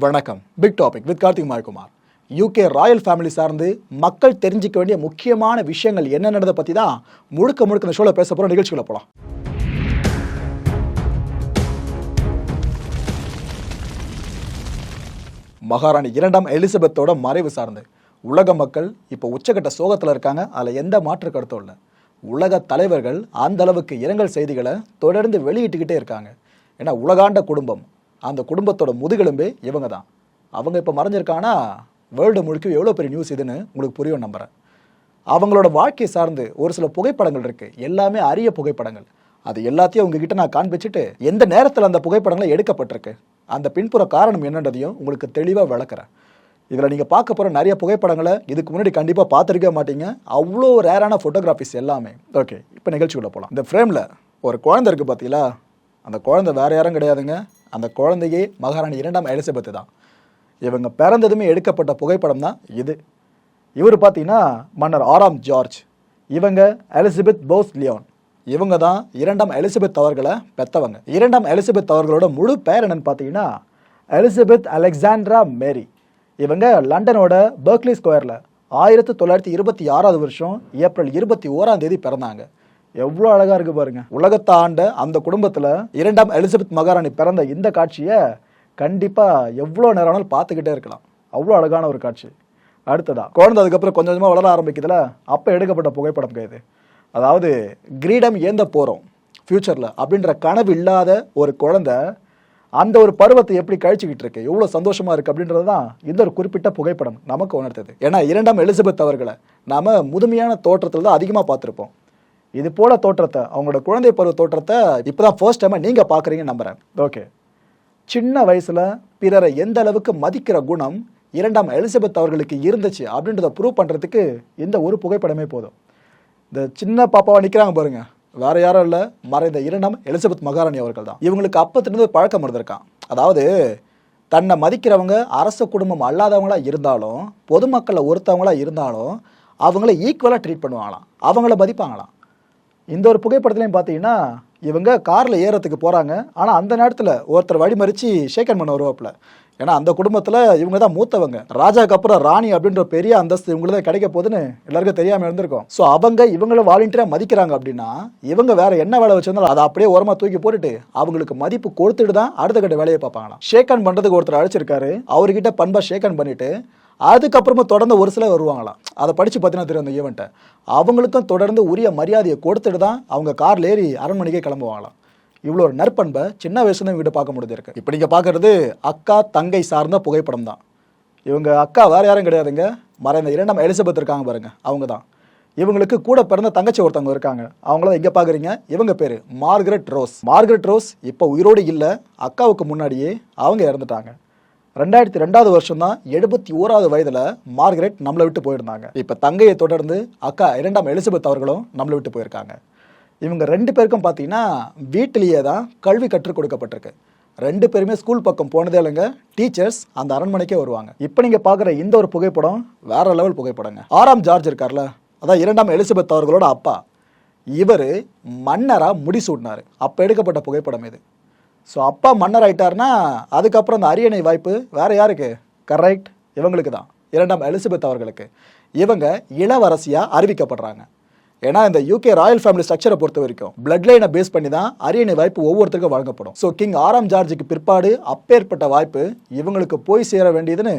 வணக்கம். Big topic with Karthik Mayakumar. UK royal family சார்ந்து மக்கள் தெரிஞ்சிக்க வேண்டிய முக்கியமான விஷயங்கள் என்னென்னதை பற்றி தான் முழுக்க இந்த ஷோவில் பேச போகிற நிகழ்ச்சிகளை போகலாம். மகாராணி இரண்டாம் எலிசபெத்தோட மறைவு சார்ந்து உலக மக்கள் இப்போ உச்சக்கட்ட சோகத்தில் இருக்காங்க. அதில் எந்த மாற்று கருத்தும் இல்லை. உலக தலைவர்கள் அந்த அளவுக்கு இரங்கல் செய்திகளை தொடர்ந்து வெளியிட்டுக்கிட்டே இருக்காங்க. ஏன்னா உலகாண்ட குடும்பம், அந்த குடும்பத்தோட முதுகெலும்பே இவங்க தான். அவங்க இப்போ மறைஞ்சிருக்காங்கன்னா வேர்ல்டு முழுக்க எவ்வளோ பெரிய நியூஸ் இதுன்னு உங்களுக்கு புரியும் நம்புகிறேன். அவங்களோட வாழ்க்கையை சார்ந்து ஒரு சில புகைப்படங்கள் இருக்குது. எல்லாமே அரிய புகைப்படங்கள். அது எல்லாத்தையும் உங்ககிட்ட நான் காண்பிச்சுட்டு எந்த நேரத்தில் அந்த புகைப்படங்களை எடுக்கப்பட்டிருக்கு, அந்த பின்புற காரணம் என்னன்றதையும் உங்களுக்கு தெளிவாக விளக்குறேன். இதில் நீங்கள் பார்க்க போகிற நிறைய புகைப்படங்களை இதுக்கு முன்னாடி கண்டிப்பாக பார்த்துருக்க மாட்டீங்க. அவ்வளோ ரேரான ஃபோட்டோகிராஃபிஸ் எல்லாமே. ஓகே, இப்போ நிகழ்ச்சிக்குள்ளே போகலாம். இந்த ஃப்ரேமில் ஒரு குழந்தை இருக்குது பார்த்தீங்களா? அந்த குழந்தை வேறு யாரும் கிடையாதுங்க. அந்த குழந்தையே மகாராணி இரண்டாம் எலிசபெத்து தான். இவங்க பிறந்ததுமே எடுக்கப்பட்ட புகைப்படம் தான் இது. இவர் பார்த்தீங்கன்னா மன்னர் 6ஆம் ஜார்ஜ். இவங்க எலிசபெத் போஸ் லியோன். இவங்க தான் இரண்டாம் எலிசபெத் அவர்களை பெற்றவங்க. இரண்டாம் எலிசபெத் அவர்களோட முழு பேர் என்னன்னு பார்த்தீங்கன்னா எலிசபெத் அலெக்சாண்ட்ரா மேரி. இவங்க லண்டனோட பெர்க்லி ஸ்கொயரில் 1926 வருஷம் ஏப்ரல் 21 பிறந்தாங்க. எவ்வளோ அழகாக இருக்கு பாருங்க. உலகத்தை ஆண்ட அந்த குடும்பத்தில் இரண்டாம் எலிசபெத் மகாராணி பிறந்த இந்த காட்சியை கண்டிப்பாக எவ்வளோ நேரம்னாலும் பார்த்துக்கிட்டே இருக்கலாம். அவ்வளோ அழகான ஒரு காட்சி. அடுத்ததா குழந்தை அதுக்கப்புறம் கொஞ்சம் கொஞ்சமாக வளர ஆரம்பிக்குதுல, அப்போ எடுக்கப்பட்ட புகைப்படம் இது. அதாவது கிரீடம் ஏந்த போகிறோம் ஃப்யூச்சரில் அப்படின்ற கனவு இல்லாத ஒரு குழந்தை அந்த ஒரு பருவத்தை எப்படி கழிச்சுக்கிட்டு இருக்கு, எவ்வளோ சந்தோஷமாக இருக்குது அப்படின்றது தான் இந்த ஒரு குறிப்பிட்ட புகைப்படம் நமக்கு உணர்த்தது. ஏன்னா இரண்டாம் எலிசபெத் அவர்களை நாம் முதுமையான தோற்றத்தில் தான் அதிகமாக பார்த்துருப்போம். இது போல தோற்றத்தை, அவங்களோட குழந்தை பருவ தோற்றத்தை இப்போ தான் ஃபர்ஸ்ட் டைமாக நீங்கள் பார்க்குறீங்கன்னு நம்புகிறேன். ஓகே, சின்ன வயசில் பிறரை எந்த அளவுக்கு மதிக்கிற குணம் இரண்டாம் எலிசபெத் அவர்களுக்கு இருந்துச்சு அப்படின்றத ப்ரூவ் பண்ணுறதுக்கு இந்த ஒரு புகைப்படமே போதும். இந்த சின்ன பாப்பாவை நிற்கிறாங்க பாருங்க, வேற யாரும் இல்லை, மறைந்த இரண்டாம் எலிசபெத் மகாராணி அவர்கள் தான். இவங்களுக்கு அப்பத்திலிருந்து பழக்கம் இருந்திருக்கான். அதாவது தன்னை மதிக்கிறவங்க அரச குடும்பம் அல்லாதவங்களா இருந்தாலும் பொதுமக்களை ஒருத்தவங்களா இருந்தாலும் அவங்கள ஈக்குவலாக ட்ரீட் பண்ணுவாங்களாம், அவங்கள மதிப்பாங்களாம். இந்த ஒரு புகைப்படத்துலையும் பார்த்தீங்கன்னா இவங்க காரில் ஏறத்துக்கு போகிறாங்க. ஆனால் அந்த நேரத்தில் ஒருத்தர் வழிமறித்து ஷேக்கன் பண்ண வருவாப்பில். ஏன்னா அந்த குடும்பத்தில் இவங்க தான் மூத்தவங்க. ராஜாக்கு அப்புறம் ராணி அப்படின்ற பெரிய அந்தஸ்து இவங்களுக்கு தான் கிடைக்க போகுதுன்னு எல்லாருக்கும் தெரியாமல் இருந்திருக்கும். ஸோ அவங்க இவங்கள வாலண்டியராக மதிக்கிறாங்க அப்படின்னா இவங்க வேற என்ன வேலை வச்சிருந்தாலும் அதை அப்படியே ஓரமாக தூக்கி போட்டுட்டு அவங்களுக்கு மதிப்பு கொடுத்துட்டு தான் அடுத்த கட்ட வேலையை பார்ப்பாங்களாம். ஷேக்கன் பண்ணுறதுக்கு ஒருத்தர் அழைச்சிருக்காரு. அவர்கிட்ட பண்பாக ஷேக்கன் பண்ணிட்டு அதுக்கப்புறமா தொடர்ந்து ஒரு சிலர் வருவாங்களாம். அதை படித்து பார்த்தீங்கன்னா தெரியும் அந்த ஈவெண்ட்டை. அவங்களுக்கும் தொடர்ந்து உரிய மரியாதையை கொடுத்துட்டு தான் அவங்க காரில் ஏறி அரண்மனைக்கே கிளம்புவாங்களாம். இவ்வளோ ஒரு நற்பண்பை சின்ன வயசுல வீட்டை பார்க்க முடிஞ்சிருக்கு. இப்போ நீங்கள் பார்க்குறது அக்கா தங்கை சார்ந்த புகைப்படம் தான். இவங்க அக்கா வேறு யாரும் கிடையாதுங்க, மறைந்த இரண்டாம் எலிசபெத் இருக்காங்க பாருங்க, அவங்க தான். இவங்களுக்கு கூட பிறந்த தங்கச்சி ஒருத்தவங்க இருக்காங்க. அவங்கள இங்கே பார்க்குறீங்க. இவங்க பேர் மார்கரெட் ரோஸ். மார்கரெட் ரோஸ் இப்போ உயிரோடு இல்லை, அக்காவுக்கு முன்னாடியே அவங்க இறந்துட்டாங்க. 2002 வருஷம் தான் 71வது வயதில் மார்கரெட் நம்மளை விட்டு போயிருந்தாங்க. இப்போ தங்கையை தொடர்ந்து அக்கா இரண்டாம் எலிசபெத் அவர்களும் நம்மளை விட்டு போயிருக்காங்க. இவங்க 2 பேருக்கும் பார்த்தீங்கன்னா வீட்டிலேயே தான் கல்வி கற்றுக் கொடுக்கப்பட்டிருக்கு. 2 பேருமே ஸ்கூல் பக்கம் போனதே இல்லைங்க. டீச்சர்ஸ் அந்த அரண்மனைக்கே வருவாங்க. இப்போ நீங்கள் பார்க்குற இந்த ஒரு புகைப்படம் வேற லெவல் புகைப்படங்க. 6ஆம் ஜார்ஜ் இருக்கார்ல, அதான் இரண்டாம் எலிசபெத் அவர்களோட அப்பா. இவர் மன்னராக முடிசூட்டினார். அப்போ எடுக்கப்பட்ட புகைப்படம் இது. ஸோ அப்பா மன்னர் ஆகிட்டார்னா அதுக்கப்புறம் அந்த அரியணை வாய்ப்பு வேறு யாருக்கு? கரெக்ட், இவங்களுக்கு தான், இரண்டாம் எலிசபெத் அவர்களுக்கு. இவங்க இளவரசியாக அறிவிக்கப்படுறாங்க. ஏன்னா இந்த யூகே ராயல் ஃபேமிலி ஸ்ட்ரக்சரை பொறுத்த வரைக்கும் பிளட் லைனை பேஸ் பண்ணி தான் அரியணை வாய்ப்பு ஒவ்வொருத்தருக்கும் வழங்கப்படும். ஸோ கிங் 6ஆம் ஜார்ஜுக்கு பிற்பாடு அப்பேற்பட்ட வாய்ப்பு இவங்களுக்கு போய் சேர வேண்டியதுன்னு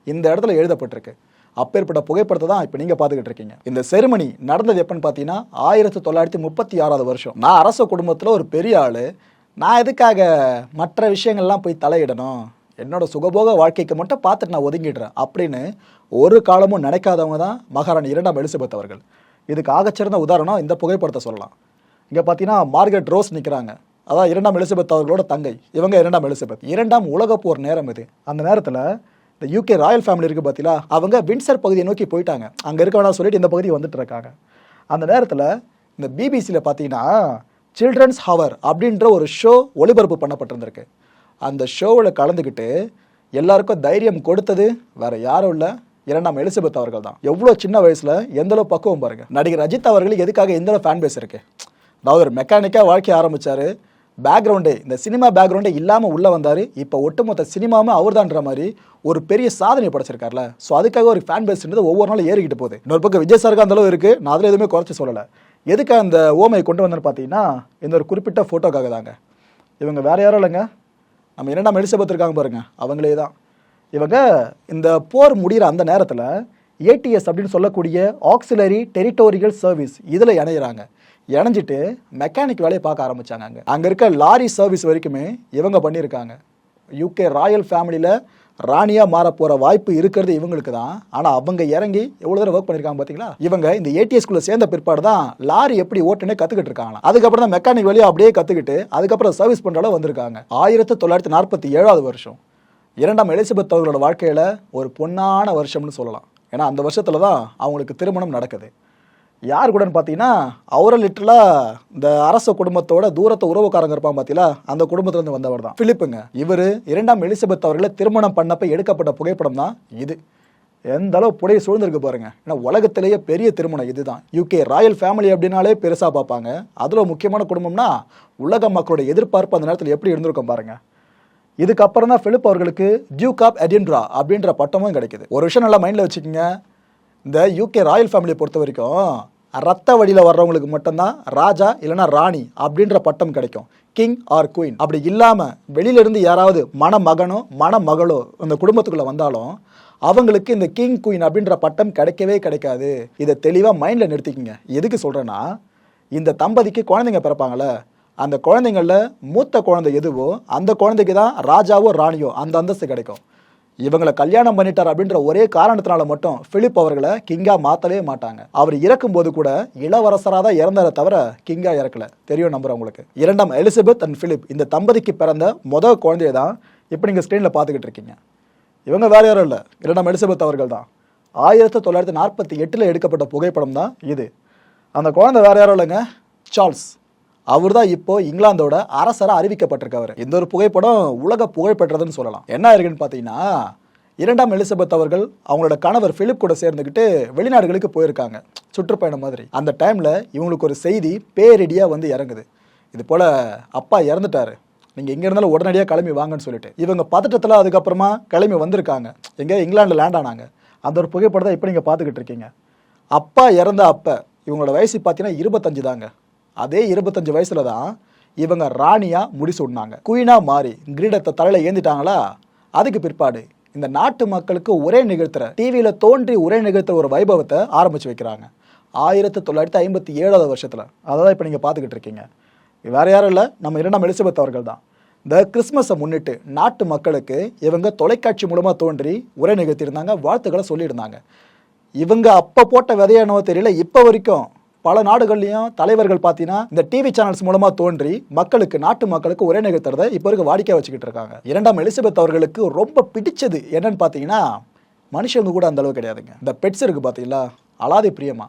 இந்த இடத்துல எழுதப்பட்டிருக்கு. அப்பேற்பட்ட புகைப்படத்தை தான் இப்போ நீங்கள் பார்த்துக்கிட்டு இருக்கீங்க. இந்த செரிமனி நடந்தது எப்போன்னு பார்த்தீங்கன்னா 1936 வருஷம். நான் அரச குடும்பத்தில் ஒரு பெரிய ஆள், நான் எதுக்காக மற்ற விஷயங்கள்லாம் போய் தலையிடணும், என்னோட சுகபோக வாழ்க்கைக்கு மட்டும் பார்த்துட்டு நான் ஒதுங்கிடுறேன் அப்படின்னு ஒரு காலமும் நினைக்காதவங்க தான் மகாராணி இரண்டாம் எலிசபெத் அவர்கள். இதுக்கு ஆகச்சிறந்த உதாரணம் இந்த புகைப்படத்தை சொல்லலாம். இங்கே பார்த்தீங்கன்னா மார்கரெட் ரோஸ் நிற்கிறாங்க, அதான் இரண்டாம் எலிசபெத் அவர்களோட தங்கை. இவங்க இரண்டாம் எலிசபெத். இரண்டாம் உலக போர் நேரம் இது. அந்த நேரத்தில் இந்த யூகே ராயல் ஃபேமிலி இருக்குது பார்த்தீங்களா, அவங்க வின்சர் பகுதியை நோக்கி போயிட்டாங்க. அங்கே இருக்க வேணாம் சொல்லிட்டு இந்த பகுதியை வந்துட்டு இருக்காங்க. அந்த நேரத்தில் இந்த பிபிசியில் பார்த்தீங்கன்னா சில்ட்ரன்ஸ் ஹவர் அப்படின்ற ஒரு ஷோ ஒளிபரப்பு பண்ணப்பட்டிருந்திருக்கு. அந்த ஷோவில் கலந்துக்கிட்டு எல்லாருக்கும் தைரியம் கொடுத்தது வேற யாரும் இல்லை, இரண்டாம் எலிசபெத் அவர்கள் தான். எவ்வளோ சின்ன வயசில் எந்தளவு பக்குவம் பாருங்க. நடிகர் அஜித் அவர்களுக்கு எதுக்காக எந்தளவு ஃபேன் பேஸ் இருக்கு. அதாவது ஒரு மெக்கானிக்காக வாழ்க்கையை ஆரம்பித்தார், பேக்ரவுண்டே, இந்த சினிமா பேக்ரவுண்டே இல்லாமல் உள்ளே வந்தார். இப்போ ஒட்டுமொத்த சினிமாவும் அவர்தான்ற மாதிரி ஒரு பெரிய சாதனை படைச்சிருக்காருல. ஸோ அதுக்காக ஒரு ஃபேன் பேஸ்ன்றது ஒவ்வொரு நாளும் ஏறிக்கிட்டு போகுது. இன்னொரு பக்கம் விஜய் சாருக்கு அந்த அளவு இருக்குது, நான் அதில் எதுவுமே குறைச்சி சொல்லலை. எதுக்கு அந்த ஓமையை கொண்டு வந்தேன்னு பார்த்தீங்கன்னா, இந்த ஒரு குறிப்பிட்ட ஃபோட்டோக்காக தாங்க. இவங்க வேறு யாரும் இல்லைங்க, நம்ம 2ஆம் எலிசபெத் இருக்காங்க பாருங்க, அவங்களே தான். இவங்க இந்த போர் முடிகிற அந்த நேரத்தில் ஏடிஎஸ் அப்படின்னு சொல்லக்கூடிய ஆக்சிலரி டெரிட்டோரியல் சர்வீஸ் இதில் இணையிறாங்க. இணைஞ்சிட்டு மெக்கானிக் வேலையை பார்க்க ஆரம்பித்தாங்க. அங்கே இருக்க லாரி சர்வீஸ் வரைக்குமே இவங்க பண்ணியிருக்காங்க. யூகே ராயல் ஃபேமிலியில் ராணியாக மாற போகிற வாய்ப்பு இருக்கிறது இவங்களுக்கு தான். ஆனால் அவங்க இறங்கி எவ்வளோ தூரம் ஒர்க் பண்ணியிருக்காங்க பார்த்தீங்களா. இவங்க இந்த ஏடிஎஸ்குள்ளே சேர்ந்த பிற்பாடு தான் லாரி எப்படி ஓட்டுனே கற்றுக்கிட்டு இருக்காங்களா. அதுக்கப்புறம் தான் மெக்கானிக் வேலையை அப்படியே கற்றுக்கிட்டு அதுக்கப்புறம் சர்வீஸ் பண்ணுறாலும் வந்திருக்காங்க. 1947 வருஷம் 2ஆம் எலிசபெத் அவர்களோட வாழ்க்கையில் ஒரு பொன்னான வருஷம்னு சொல்லலாம். ஏன்னா அந்த வருஷத்தில் தான் அவங்களுக்கு திருமணம் நடக்குது. யார் கூடன்னு பார்த்தீங்கன்னா, அவரை லிட்டரலாக இந்த அரச குடும்பத்தோட தூரத்தை உறவுக்காரங்க இருப்பாங்க பார்த்தீங்களா, அந்த குடும்பத்திலேருந்து வந்தவர் தான் பிலிப்புங்க. இவர் 2ஆம் எலிசபெத் அவர்களை திருமணம் பண்ணப்ப எடுக்கப்பட்ட புகைப்படம் தான் இது. எந்த அளவு புடைய சூழ்ந்திருக்கு பாருங்க. ஏன்னா உலகத்திலேயே பெரிய திருமணம் இதுதான். யூகே ராயல் ஃபேமிலி அப்படின்னாலே பெருசாக பார்ப்பாங்க. அதில் முக்கியமான குடும்பம்னா உலக மக்களோட எதிர்பார்ப்பு அந்த நேரத்தில் எப்படி இருந்திருக்கும் பாருங்க. இதுக்கப்புறம் தான் பிலிப் அவர்களுக்கு டியூக் ஆஃப் எடின்ட்ரா அப்படின்ற பட்டமும் கிடைக்குது. ஒரு விஷயம் நல்லா மைண்டில் வச்சுக்கோங்க, இந்த யூகே ராயல் ஃபேமிலியை பொறுத்த வரைக்கும் ரத்த வழியில் வர்றவங்களுக்கு மட்டும்தான் ராஜா இல்லைனா ராணி அப்படின்ற பட்டம் கிடைக்கும், கிங் ஆர் குயின். அப்படி இல்லாமல் வெளியிலேருந்து யாராவது மணமகனோ மணமகளோ இந்த குடும்பத்துக்குள்ளே வந்தாலும் அவங்களுக்கு இந்த கிங் குயின் அப்படின்ற பட்டம் கிடைக்கவே கிடைக்காது. இதை தெளிவாக மைண்டில் நிறுத்திக்கிங்க. எதுக்கு சொல்கிறேன்னா, இந்த தம்பதிக்கு குழந்தைங்க பிறப்பாங்களே, அந்த குழந்தைங்களில் மூத்த குழந்தை எதுவோ அந்த குழந்தைக்கு தான் ராஜாவோ ராணியோ அந்த அந்தஸ்து கிடைக்கும். இவங்களை கல்யாணம் பண்ணிட்டார் அப்படின்ற ஒரே காரணத்தினால மட்டும் பிலிப் அவர்களை கிங்கா மாற்றவே மாட்டாங்க. அவர் இறக்கும்போது கூட இளவரசராக தான் இறந்தார தவிர கிங்கா இறக்கல. தெரியும் நம்புறேன் உங்களுக்கு. 2ஆம் எலிசபெத் அண்ட் பிலிப் இந்த தம்பதிக்கு பிறந்த முதல் குழந்தைய தான் இப்போ நீங்கள் ஸ்க்ரீனில் பார்த்துக்கிட்டு இருக்கீங்க. இவங்க வேற யாரும் இல்லை, 2ஆம் எலிசபெத் அவர்கள் தான். 1948 எடுக்கப்பட்ட புகைப்படம் தான் இது. அந்த குழந்தை வேற யாரும் இல்லைங்க, சார்ல்ஸ். அவர் தான் இப்போ இங்கிலாந்தோட அரசராக அறிவிக்கப்பட்டிருக்காரு. இந்த ஒரு புகைப்படம் உலக புகழ்பெற்றதுன்னு சொல்லலாம். என்ன இருக்குன்னு பார்த்தீங்கன்னா, 2ஆம் எலிசபெத் அவர்கள் அவங்களோட கணவர் பிலிப் கூட சேர்ந்துக்கிட்டு வெளிநாடுகளுக்கு போயிருக்காங்க, சுற்றுப்பயணம் மாதிரி. அந்த டைமில் இவங்களுக்கு ஒரு செய்தி பேரிடியாக வந்து இறங்குது. இது போல் அப்பா இறந்துட்டாரு, நீங்கள் எங்கே இருந்தாலும் உடனடியாக கிளம்பி வாங்கன்னு சொல்லிட்டு இவங்க பதட்டத்தில் அதுக்கப்புறமா கிளம்பி வந்திருக்காங்க. எங்கே இங்கிலாண்டில் லேண்ட் ஆனாங்க. அந்த ஒரு புகைப்படம் தான் இப்போ நீங்கள் பார்த்துக்கிட்டு இருக்கீங்க. அப்பா இறந்த அப்போ இவங்களோட வயசு பார்த்தீங்கன்னா 25 தாங்க. அதே 25 வயசுல தான் இவங்க ராணியா முடிசூடினாங்க. குயினா மாறி கிரீடத்தை தலையில ஏந்திட்டாங்களா. அதுக்கு பிற்பாடு இந்த நாட்டு மக்களுக்கு ஒரே நிகழ்த்துற டிவியில தோன்றி ஒரே நிகழ்த்துற ஒரு வைபவத்தை ஆரம்பிச்சு வைக்கிறாங்க 1957 வருஷத்துல. அதான் இப்ப நீங்க பாத்துக்கிட்டு இருக்கீங்க. வேற யாரும் இல்ல, நம்ம 2ஆம் எலிசபெத் அவர்கள் தான். இந்த கிறிஸ்மஸை முன்னிட்டு நாட்டு மக்களுக்கு இவங்க தொலைக்காட்சி மூலமா தோன்றி உரை நிகழ்த்தியிருந்தாங்க, வாழ்த்துக்களை சொல்லியிருந்தாங்க. இவங்க அப்ப போட்ட விதையானோ தெரியல, இப்ப வரைக்கும் பல நாடுகள்லையும் தலைவர்கள் பார்த்தீங்கன்னா இந்த டிவி சேனல்ஸ் மூலமாக தோன்றி மக்களுக்கு நாட்டு மக்களுக்கு உரை நிகழ்த்துறதை இப்போ இருக்க வாடிக்கையாக வச்சுக்கிட்டு இருக்காங்க. 2ஆம் எலிசபெத் அவர்களுக்கு ரொம்ப பிடிச்சது என்னன்னு பார்த்தீங்கன்னா, மனுஷங்க கூட அந்த அளவு கிடையாதுங்க. இந்த பெட்ஸ் இருக்குது பார்த்தீங்களா, அலாதி பிரியமா.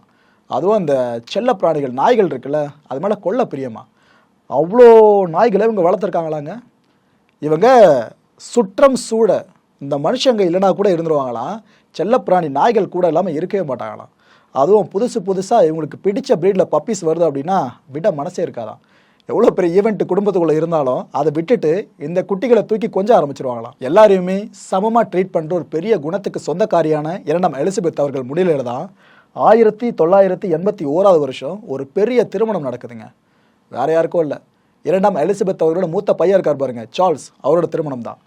அதுவும் அந்த செல்ல பிராணிகள் நாய்கள் இருக்குல்ல, அது மேலே கொல்ல பிரியமா. அவ்வளோ நாய்களை இவங்க வளர்த்துருக்காங்களாங்க. இவங்க சுற்றம் சூட இந்த மனுஷங்க இல்லைனா கூட இருந்துருவாங்களாம், செல்லப்பிராணி நாய்கள் கூட இல்லாமல் இருக்கவே மாட்டாங்களாம். அதுவும் புதுசாக இவங்களுக்கு பிடிச்ச ப்ரீடில் பப்பீஸ் வருது அப்படின்னா விட மனசே இருக்காதான். எவ்வளோ பெரிய ஈவெண்ட் குடும்பத்துக்குள்ளே இருந்தாலும் அதை விட்டுட்டு இந்த குட்டிகளை தூக்கி கொஞ்சம் ஆரம்பிச்சிருவாங்களாம். எல்லாரையுமே சமமாக ட்ரீட் பண்ணுற ஒரு பெரிய குணத்துக்கு சொந்தக்காரியான 2ஆம் எலிசபெத் அவர்கள் முடியல தான் 1981 வருஷம் ஒரு பெரிய திருமணம் நடக்குதுங்க. வேற யாருக்கும் இல்லை, 2ஆம் எலிசபெத் அவர்களோட மூத்த பையன் இருக்கார் பாருங்க, சார்ல்ஸ், அவரோட திருமணம் தான்.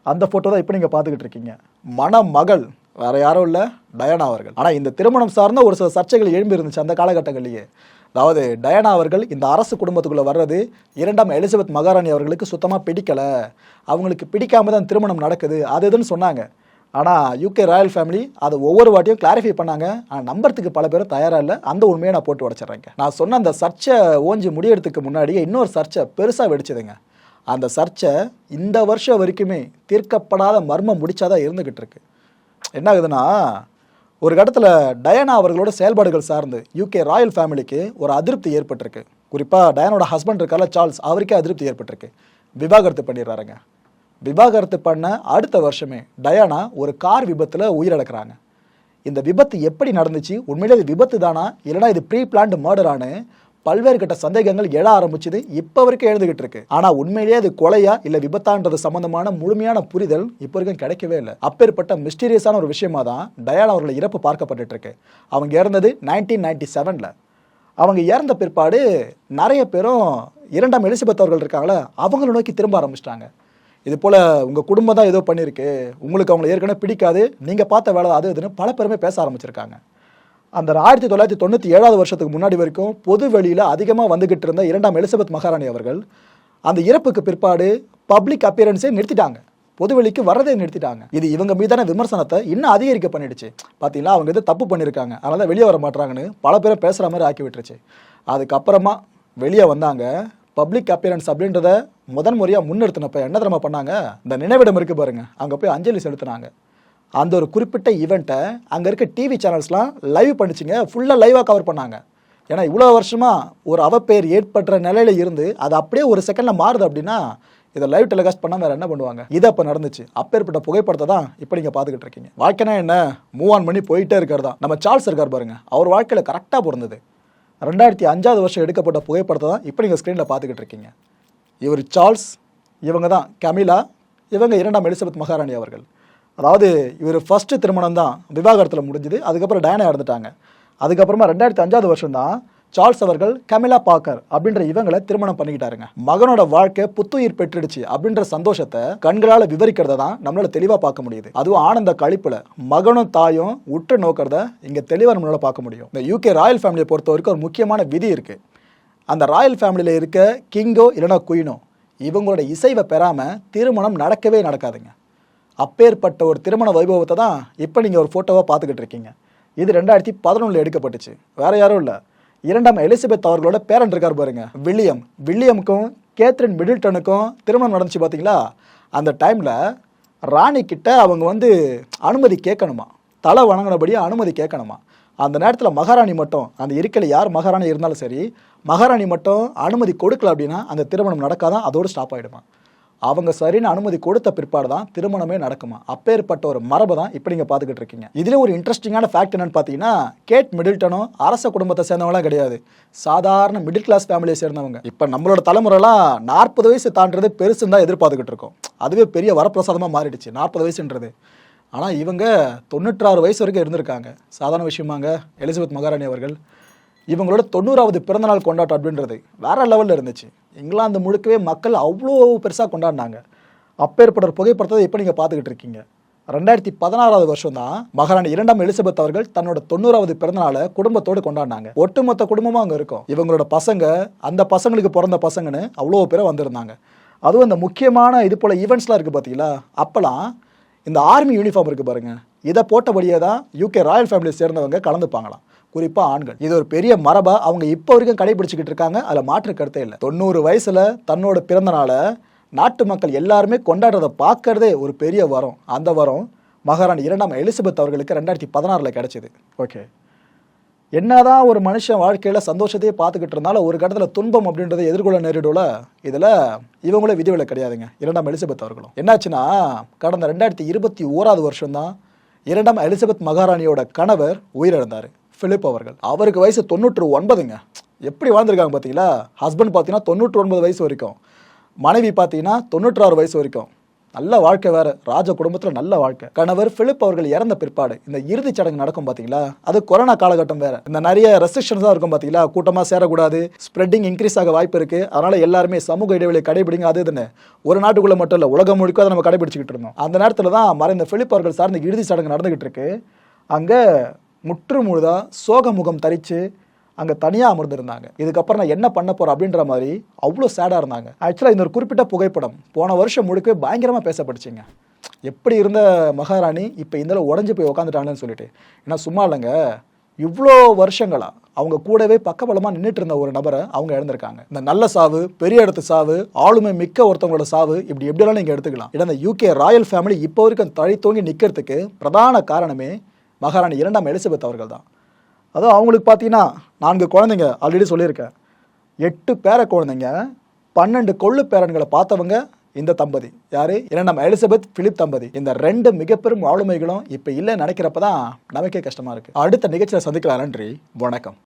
அந்த ஃபோட்டோ தான் இப்போ நீங்கள் பார்த்துக்கிட்டு இருக்கீங்க. மணமகள் வேற யாரும் இல்லை, டயானா அவர்கள். ஆனால் இந்த திருமணம் சார்ந்த ஒரு சில சர்ச்சைகள் எழும்பி இருந்துச்சு அந்த காலகட்டங்கள்லேயே. அதாவது டயானா அவர்கள் இந்த அரசு குடும்பத்துக்குள்ளே வர்றது 2ஆம் எலிசபெத் மகாராணி அவர்களுக்கு சுத்தமாக பிடிக்கலை, அவங்களுக்கு பிடிக்காம தான் திருமணம் நடக்குது அது இதுன்னு சொன்னாங்க. ஆனால் யூகே ராயல் ஃபேமிலி அதை ஒவ்வொரு வாட்டியும் கிளாரிஃபை பண்ணாங்க. ஆனால் நம்புறதுக்கு பல பேரும் தயாராக இல்லை. அந்த உண்மையை நான் போட்டு உடச்சிட்றேங்க. நான் சொன்ன அந்த சர்ச்சை ஓஞ்சி முடியறதுக்கு முன்னாடியே இன்னொரு சர்ச்சை பெருசாக வெடிச்சதுங்க. அந்த சர்ச்சை இந்த வருஷம் வரைக்குமே தீர்க்கப்படாத மர்மம் முடிச்சாதான் இருந்துகிட்டு இருக்கு. என்ன ஆகுதுன்னா, ஒரு கட்டத்தில் டயானா அவர்களோட செயல்பாடுகள் சார்ந்து யூகே ராயல் ஃபேமிலிக்கு ஒரு அதிருப்தி ஏற்பட்டிருக்கு. குறிப்பாக டயானோட ஹஸ்பண்ட் இருக்கால சார்ல்ஸ், அவருக்கே அதிருப்தி ஏற்பட்டிருக்கு. விவாகரத்து பண்ணிடுறாருங்க. விவாகரத்து பண்ண அடுத்த வருஷமே டயானா ஒரு கார் விபத்தில் உயிரிழக்கிறாங்க. இந்த விபத்து எப்படி நடந்துச்சு, உண்மையிலே இது விபத்து தானா இல்லைனா இது ப்ரீ பிளான்டு மர்டரானு பல்வேறு கட்ட சந்தேகங்கள் எழ ஆரம்பிச்சது, இப்ப வரைக்கும் எழுந்துகிட்டு இருக்கு. ஆனா உண்மையிலேயே அது கொலையா இல்ல விபத்தான்றது சம்பந்தமான முழுமையான புரிதல் இப்ப வரைக்கும் கிடைக்கவே இல்லை. அப்பேற்பட்ட மிஸ்டீரியஸான ஒரு விஷயமா தான் டயானா அவர்கள் இறப்பு பார்க்கப்பட்டு இருக்கு. அவங்க இறந்தது 1997ல. அவங்க இறந்த பிற்பாடு நிறைய பேரும் இரண்டாம் எலிசபெத் அவர்கள் இருக்காங்களே அவங்கள நோக்கி திரும்ப ஆரம்பிச்சிட்டாங்க. இது போல் உங்கள் குடும்பம் தான் ஏதோ பண்ணியிருக்கு, உங்களுக்கு அவங்களை ஏற்கனவே பிடிக்காது, நீங்கள் பார்த்த வேலை அது இதுன்னு பல பேருமே பேச ஆரம்பிச்சிருக்காங்க. அந்த 1997 வருஷத்துக்கு முன்னாடி வரைக்கும் பொது வெளியில் அதிகமாக வந்துகிட்டு இருந்த இரண்டாம் எலிசபெத் மகாராணி அவர்கள் அந்த இறப்புக்கு பிற்பாடு பப்ளிக் அப்பியரன்ஸே நிறுத்திட்டாங்க, பொதுவெளிக்கு வரதே நிறுத்திட்டாங்க. இது இவங்க மீதான விமர்சனத்தை இன்னும் அதிகரிக்க பண்ணிடுச்சு. பார்த்தீங்களா, அவங்க இது தப்பு பண்ணியிருக்காங்க, அதனால தான் வெளியே வர மாட்டாங்கன்னு பல பேரும் பேசுகிற மாதிரி ஆக்கி விட்டுருச்சு. அதுக்கப்புறமா வெளியே வந்தாங்க. பப்ளிக் அப்பியரன்ஸ் அப்படின்றத முதன் முறையாக முன்னிறுத்தினப்ப என்ன தெரியுமா பண்ணாங்க, இந்த நினைவிடம் இருக்குது பாருங்க, அங்கே போய் அஞ்சலி செலுத்தினாங்க. அந்த ஒரு குறிப்பிட்ட ஈவெண்ட்டை அங்கே இருக்க டிவி சேனல்ஸ்லாம் லைவ் பண்ணிச்சுங்க, ஃபுல்லாக லைவாக கவர் பண்ணாங்க. ஏன்னா இவ்வளோ வருஷமாக ஒரு அவப்பெயர் ஏற்படுற நிலையில இருந்து அது அப்படியே ஒரு செகண்டில் மாறுது அப்படின்னா இதை லைவ் டெலிகாஸ்ட் பண்ணால் வேறு என்ன பண்ணுவாங்க. இது அப்போ நடந்துச்சு. அப்பேற்பட்ட புகைப்படத்தை தான் இப்போ நீங்கள் பார்த்துக்கிட்டு இருக்கீங்க. வாழ்க்கைனா என்ன, மூவ் ஆன் பண்ணி போயிட்டே இருக்கிறதா. நம்ம சார்ல்ஸ் இருக்கார் பாருங்க, அவர் வாழ்க்கையில் கரெக்டாக பிறந்தது 2005 வருஷம் எடுக்கப்பட்ட புகைப்படத்தை தான் இப்போ நீங்கள் ஸ்க்ரீனில் பார்த்துக்கிட்டு இருக்கீங்க. இவர் சார்ல்ஸ், இவங்க தான் கமிலா, இவங்க இரண்டாம் எலிசபெத் மகாராணி அவர்கள். அதாவது இவர் ஃபர்ஸ்ட் திருமணம் தான் விவாகரத்தில் முடிஞ்சுது, அதுக்கப்புறம் டயானா இறந்துட்டாங்க. அதுக்கப்புறமா 2005 வருஷம் தான் சார்ல்ஸ் அவர்கள் கமிலா பார்க்கர் அப்படின்ற இவங்களை திருமணம் பண்ணிக்கிட்டாருங்க. மகனோட வாழ்க்கை புத்துயிர் பெற்றுடுச்சு அப்படின்ற சந்தோஷத்தை கண்களால் விவரிக்கிறத தான் நம்மளால தெளிவாக பார்க்க முடியுது. அதுவும் ஆனந்த கழிப்புல மகனும் தாயும் உற்று நோக்கிறத இங்க தெளிவாக நம்மளால பார்க்க முடியும். இந்த யூகே ராயல் ஃபேமிலியை பொறுத்த வரைக்கும் ஒரு முக்கியமான விதி இருக்கு. அந்த ராயல் ஃபேமிலியில் இருக்க கிங்கோ இல்லைனா குயினோ இவங்களோட இசைவை பெறாம திருமணம் நடக்கவே நடக்காதுங்க. அப்பேற்பட்ட ஒரு திருமண வைபவத்தை தான் இப்போ நீங்கள் ஒரு ஃபோட்டோவாக பார்த்துக்கிட்டு இருக்கீங்க. இது 2011 எடுக்கப்பட்டுச்சு. வேற யாரும் இல்லை, இரண்டாம் எலிசபெத் அவர்களோட பேரன் இருக்கார் பாருங்க, வில்லியமுக்கும் கேத்ரின் மிடில்டனுக்கும் திருமணம் நடந்துச்சு பார்த்தீங்களா. அந்த டைமில் ராணி கிட்ட அவங்க அனுமதி கேட்கணுமா, தலை வணங்கினபடியே அனுமதி கேட்கணுமா. அந்த நேரத்தில் மகாராணி மட்டும், அந்த இருக்கையில் யார் மகாராணி இருந்தாலும் சரி, மகாராணி மட்டும் அனுமதி கொடுக்கல அப்படின்னா அந்த திருமணம் நடக்காதான், அதோடு ஸ்டாப் ஆகிடுமா. அவங்க சரின்னு அனுமதி கொடுத்த பிற்பாடு தான் திருமணமே நடக்குமா. அப்பேற்பட்ட ஒரு மரபை தான் இப்போ நீங்கள் பார்த்துக்கிட்டு இருக்கீங்க. இதுல ஒரு இன்ட்ரெஸ்டிங்கான ஃபேக்ட் என்னன்னு பார்த்தீங்கன்னா, கேட் மிடில்டனும் அரச குடும்பத்தை சேர்ந்தவங்களாம் கிடையாது, சாதாரண மிடில் கிளாஸ் ஃபேமிலியை சேர்ந்தவங்க. இப்போ நம்மளோட தலைமுறைலாம் 40 வயசு தாண்டது பெருசுன்னு தான் எதிர்பார்த்துக்கிட்டு இருக்கோம். அதுவே பெரிய வரப்பிரசாதமாக மாறிடுச்சு 40 வயசுன்றது. ஆனால் இவங்க 96 வயசு வரைக்கும் இருந்திருக்காங்க. சாதாரண விஷயமாங்க எலிசபெத் மகாராணி அவர்கள். இவங்களோட 90வது பிறந்தநாள் கொண்டாட்டம் அப்படின்றது வேற லெவலில் இருந்துச்சு. இங்கிலாந்து முழுக்கவே மக்கள் அவ்வளோ பெருசாக கொண்டாடினாங்க. அப்பேற்பட்ட ஒரு புகைப்படத்தை இப்போ நீங்கள் பார்த்துக்கிட்டு இருக்கீங்க. 2016 வருஷம் தான் மகாராணி இரண்டாம் எலிசபெத் அவர்கள் தன்னோட 90வது பிறந்தநாளை குடும்பத்தோடு கொண்டாடினாங்க. ஒட்டுமொத்த குடும்பமும் அங்கே இருக்கும். இவங்களோட பசங்க, அந்த பசங்களுக்கு பிறந்த பசங்கன்னு அவ்வளோ பேரை வந்திருந்தாங்க. அதுவும் இந்த முக்கியமான இது போல் ஈவெண்ட்ஸ்லாம் இருக்குது பார்த்தீங்களா, அப்போலாம் இந்த ஆர்மி யூனிஃபார்ம் இருக்குது பாருங்க, இதை போட்டபடியே தான் யூகே ராயல் ஃபேமிலியை சேர்ந்தவங்க கலந்துப்பாங்களாம், குறிப்பாக ஆண்கள். இது ஒரு பெரிய மரபா அவங்க இப்போ வரைக்கும் கடைபிடிச்சிக்கிட்டு இருக்காங்க. அதில் மாற்று கருத்தே இல்லை. 90 வயசுல தன்னோட பிறந்த நாளை நாட்டு மக்கள் எல்லாருமே கொண்டாடுறதை பார்க்கறதே ஒரு பெரிய வரம். அந்த வரம் மகாராணி இரண்டாம் எலிசபெத் அவர்களுக்கு 2016 கிடைச்சது. ஓகே, என்னதான் ஒரு மனுஷன் வாழ்க்கையில் சந்தோஷத்தையே பார்த்துக்கிட்டு இருந்தாலும் ஒரு கட்டத்தில் துன்பம் அப்படின்றத எதிர்கொள்ள நேரிடல. இதில் இவங்களே விதிவிலை கிடையாதுங்க. இரண்டாம் எலிசபெத் அவர்களும் என்னாச்சுன்னா, கடந்த 2021 வருஷம் தான் இரண்டாம் எலிசபெத் மகாராணியோட கணவர் உயிரிழந்தார், பிலிப் அவர்கள். அவருக்கு வயசு 99ங்க. எப்படி வாழ்ந்திருக்காங்க பார்த்தீங்களா. ஹஸ்பண்ட் பார்த்தீங்கன்னா 99 வயசு வரைக்கும், மனைவி பார்த்தீங்கன்னா 96 வயசு வரைக்கும். நல்ல வாழ்க்கை வேறு, ராஜ குடும்பத்தில் நல்ல வாழ்க்கை. கணவர் பிலிப் அவர்கள் இறந்த பிற்பாடு இந்த இறுதிச் சடங்கு நடக்கும் பார்த்தீங்களா, அது கொரோனா காலகட்டம் வேறு. இந்த நிறைய ரெஸ்ட்ரிக்ஷன்ஸ் தான் இருக்கும் பார்த்தீங்களா, கூட்டமாக சேரக்கூடாது, ஸ்ப்ரெட்டிங் இன்க்ரீஸ் ஆக வாய்ப்பு இருக்குது, அதனால் எல்லாருமே சமூக இடைவெளியை கடைபிடிங்க. அது இதுன்னு ஒரு நாட்டுக்குள்ளே மட்டும் இல்லை, உலகம் முழுக்க அதை நம்ம கடைபிடிச்சிக்கிட்டு இருந்தோம். அந்த நேரத்தில் தான் மறைந்த பிலிப் அவர்கள் சார்ந்த இறுதி சடங்கு நடந்துகிட்டு இருக்கு. அங்கே முற்று முழுதாக சோகமுகம் தரித்து அங்கே தனியாக அமர்ந்திருந்தாங்க. இதுக்கப்புறம் நான் என்ன பண்ண போகிறேன் அப்படின்ற மாதிரி அவ்வளோ சேடாக இருந்தாங்க. ஆக்சுவலாக இந்த ஒரு குறிப்பிட்ட புகைப்படம் போன வருஷம் முழுக்க பயங்கரமாக பேசப்பட்டுச்சிங்க. எப்படி இருந்த மகாராணி இப்போ இந்த உடஞ்சி போய் உட்காந்துட்டாங்கன்னு சொல்லிட்டு. ஏன்னா சும்மா இல்லைங்க, இவ்வளோ வருஷங்களா அவங்க கூடவே பக்கபலமாக நின்றுட்டு இருந்த ஒரு நபரை அவங்க இழந்திருக்காங்க. இந்த நல்ல சாவு, பெரிய இடத்து சாவு, ஆளுமை மிக்க ஒருத்தவங்களோட சாவு, இப்படி எப்படியெல்லாம் நீங்கள் எடுத்துக்கலாம். ஏன்னா இந்த யூகே ராயல் ஃபேமிலி இப்போ வரைக்கும் தழி தோங்கி நிற்கிறதுக்கு பிரதான காரணமே மகாராணி இரண்டாம் எலிசபெத் அவர்கள் தான். அதுவும் அவங்களுக்கு பார்த்தீங்கன்னா 4 குழந்தைங்க, ஆல்ரெடி சொல்லியிருக்கேன். 8 பேர குழந்தைங்க, 12 கொள்ளு பேரன்களை பார்த்தவங்க இந்த தம்பதி. யாரு? இரண்டாம் எலிசபெத் பிலிப் தம்பதி. இந்த 2 மிகப்பெரும் ஆளுமைகளும் இப்போ இல்லைன்னு நினைக்கிறப்ப தான் நமக்கே கஷ்டமா இருக்கு. அடுத்த நிகழ்ச்சியில் சந்திக்கலாம். நன்றி, வணக்கம்.